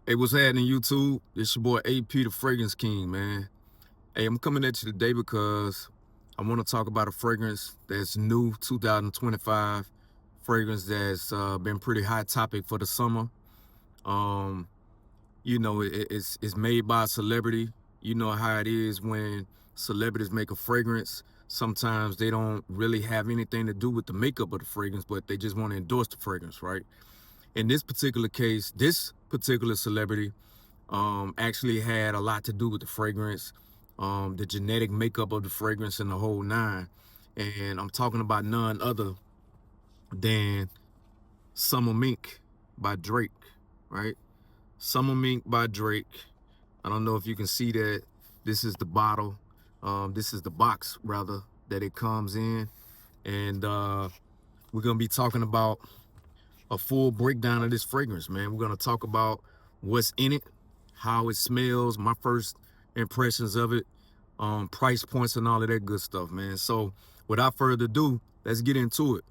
Hey, what's happening, YouTube? It's your boy AP, the Fragrance King, man. Hey, I'm coming at you today because I want to talk about a fragrance that's new, 2025 fragrance that's been pretty hot topic for the summer. Um, it's made by a celebrity. You know how it is when celebrities make a fragrance. Sometimes they don't really have anything to do with the makeup of the fragrance, but they just want to endorse the fragrance, right? In this particular case, this particular celebrity actually had a lot to do with the fragrance, the genetic makeup of the fragrance and the whole nine. And I'm talking about none other than Summer Mink by Drake, right? Summer Mink by Drake. I don't know if you can see that. This is the bottle. This is the box, rather, that it comes in. And we're going to be talking about a full breakdown of this fragrance, man. We're going to talk about what's in it, how it smells, my first impressions of it, price points and all of that good stuff, man. So without further ado, let's get into it.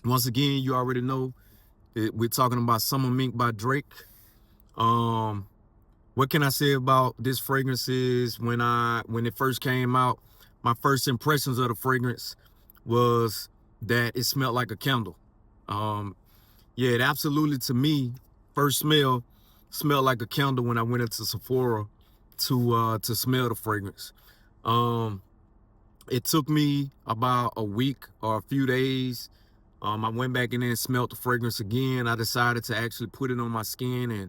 Once again, you already know we're talking about Summer Mink by Drake. What can I say about this fragrance is when it first came out, my first impressions of the fragrance was that it smelled like a candle. Yeah, it absolutely, to me, first smelled like a candle when I went into Sephora to smell the fragrance. It took me about a week or a few days. I went back in there and smelled the fragrance again. I decided to actually put it on my skin and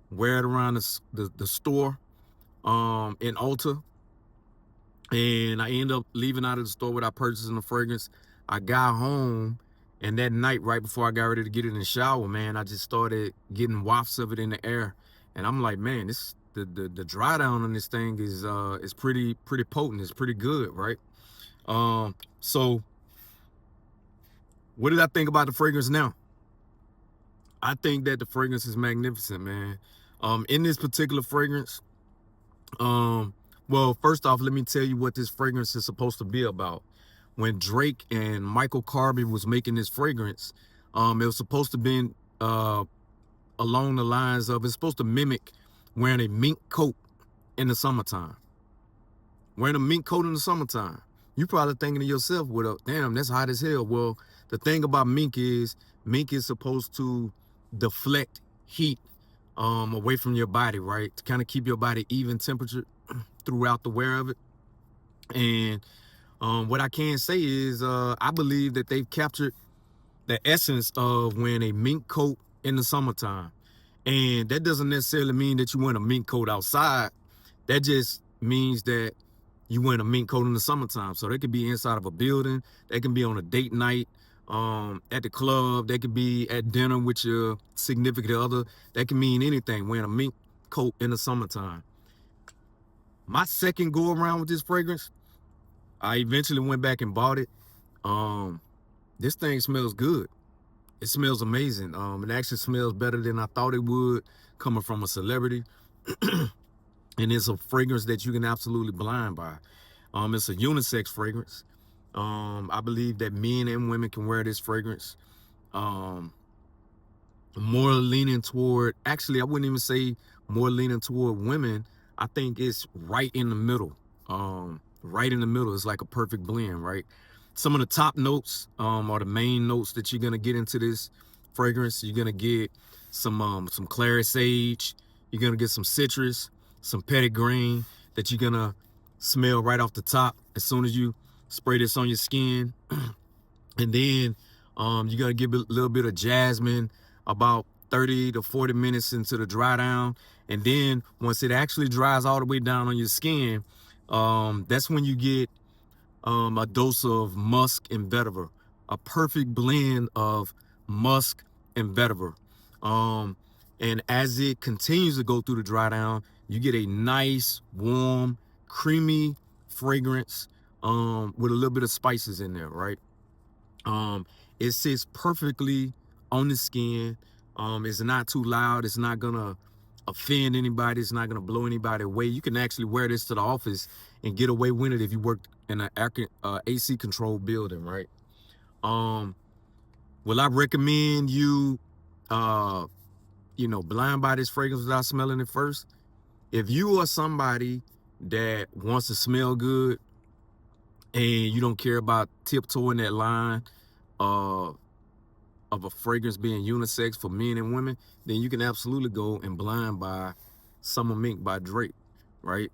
wear it around the store in Ulta. And I ended up leaving out of the store without purchasing the fragrance. I got home, and that night, right before I got ready to get in the shower, man, I just started getting wafts of it in the air. And I'm like, man, the dry down on this thing is pretty potent. It's pretty good, right? So what did I think about the fragrance now? I think that the fragrance is magnificent, man. In this particular fragrance, well, first off, let me tell you what this fragrance is supposed to be about. When Drake and Michael Carby was making this fragrance, it was supposed to be along the lines of, it's supposed to mimic wearing a mink coat in the summertime. Wearing a mink coat in the summertime. You probably thinking to yourself, well, damn, that's hot as hell. Well, the thing about mink is supposed to deflect heat away from your body, right? To kind of keep your body even temperature throughout the wear of it. And what I can say is I believe that they've captured the essence of wearing a mink coat in the summertime. And that doesn't necessarily mean that you wear a mink coat outside. That just means that you wear a mink coat in the summertime. So they could be inside of a building. They can be on a date night at the club. They could be at dinner with your significant other. That can mean anything, wearing a mink coat in the summertime. My second go around with this fragrance, I eventually went back and bought it. This thing smells good. It smells amazing. It actually smells better than I thought it would, coming from a celebrity. And it's a fragrance that you can absolutely blind by. It's a unisex fragrance. I believe that men and women can wear this fragrance. More leaning toward, actually, I wouldn't even say more leaning toward women. I think it's right in the middle. Right in the middle. It's like a perfect blend, right? Some of the top notes are the main notes that you're gonna get into this fragrance. You're gonna get some clary sage. You're gonna get some citrus, some petitgrain that you're gonna smell right off the top as soon as you spray this on your skin. And then you're gonna give it a little bit of jasmine about 30 to 40 minutes into the dry down. And then once it actually dries all the way down on your skin, that's when you get a dose of musk and vetiver, a perfect blend of musk and vetiver. And as it continues to go through the dry down, you get a nice, warm, creamy fragrance with a little bit of spices in there, right? It sits perfectly on the skin. It's not too loud. It's not gonna offend anybody. It's not gonna blow anybody away. You can actually wear this to the office and get away with it if you work in an AC controlled building, right? Will I recommend you blind by this fragrance without smelling it first. If you are somebody that wants to smell good and you don't care about tiptoeing that line of a fragrance being unisex for men and women, then you can absolutely go and blind buy Summer Mink by Drake, right?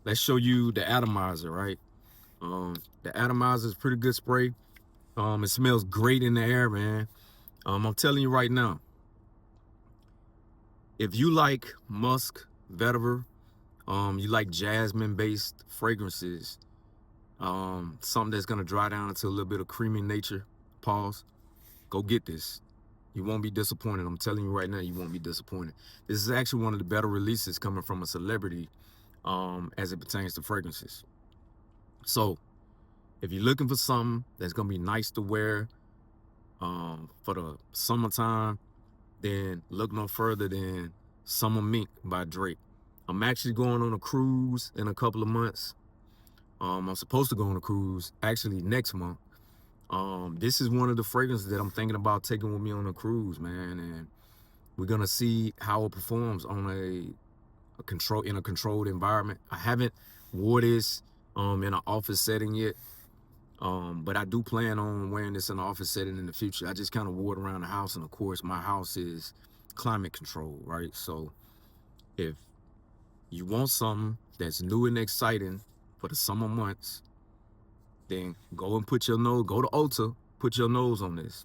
Let's show you the atomizer, right? The atomizer is a pretty good spray. It smells great in the air, man. I'm telling you right now, if you like musk, vetiver, you like jasmine-based fragrances, something that's gonna dry down into a little bit of creamy nature, pause, go get this. You won't be disappointed. I'm telling you right now, you won't be disappointed. This is actually one of the better releases coming from a celebrity as it pertains to fragrances. So if you're looking for something that's gonna be nice to wear for the summertime, then look no further than Summer Mink by Drake. I'm actually going on a cruise in a couple of months. I'm supposed to go on a cruise actually next month. This is one of the fragrances that I'm thinking about taking with me on a cruise, man, and we're gonna see how it performs on a controlled environment. I haven't wore this in an office setting yet, but I do plan on wearing this in an office setting in the future. I just kind of wore it around the house, and of course, my house is climate controlled, right? So if you want something that's new and exciting for the summer months, then go and go to Ulta, put your nose on this.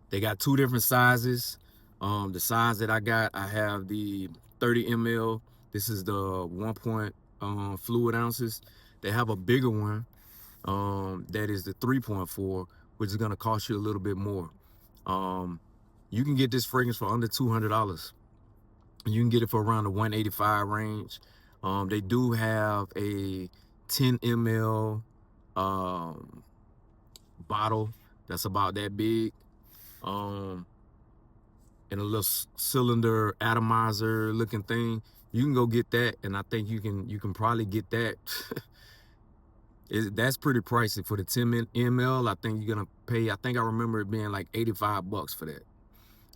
They got two different sizes. The size that I got, I have the 30 ml. This is the 1 fluid ounces. They have a bigger one that is the 3.4, which is gonna cost you a little bit more. You can get this fragrance for under $200. You can get it for around the 185 range. They do have a 10 ml bottle that's about that big, and a little cylinder atomizer looking thing. You can go get that, and I think you can probably get that. That's pretty pricey for the 10 ml. I think you're gonna pay. I think I remember it being like $85 for that.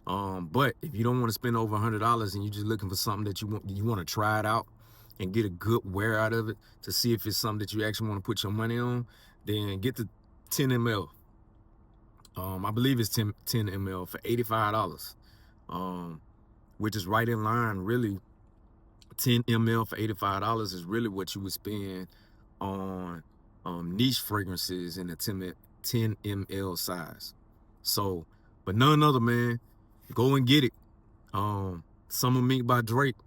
But if you don't want to spend over $100 and you're just looking for something that you want to try it out and get a good wear out of it to see if it's something that you actually want to put your money on, then get the 10 ml. I believe it's 10 ml for $85, which is right in line. Really, 10 ml for $85 is really what you would spend on niche fragrances in a 10 ml size. So, but none other, man. Go and get it. Summer Mink by Drake.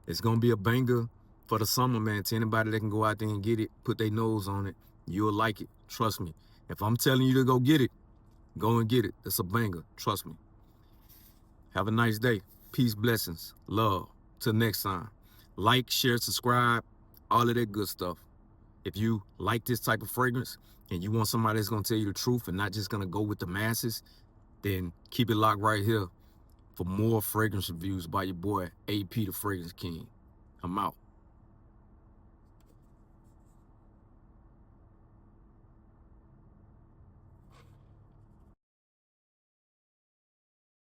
It's gonna be a banger for the summer, man. To anybody that can go out there and get it, put their nose on it, you'll like it. Trust me. If I'm telling you to go get it, go and get it. It's a banger. Trust me. Have a nice day. Peace, blessings, love. Till next time. Like, share, subscribe, all of that good stuff. If you like this type of fragrance and you want somebody that's gonna tell you the truth and not just gonna go with the masses, then keep it locked right here for more fragrance reviews by your boy AP the Fragrance King. I'm out.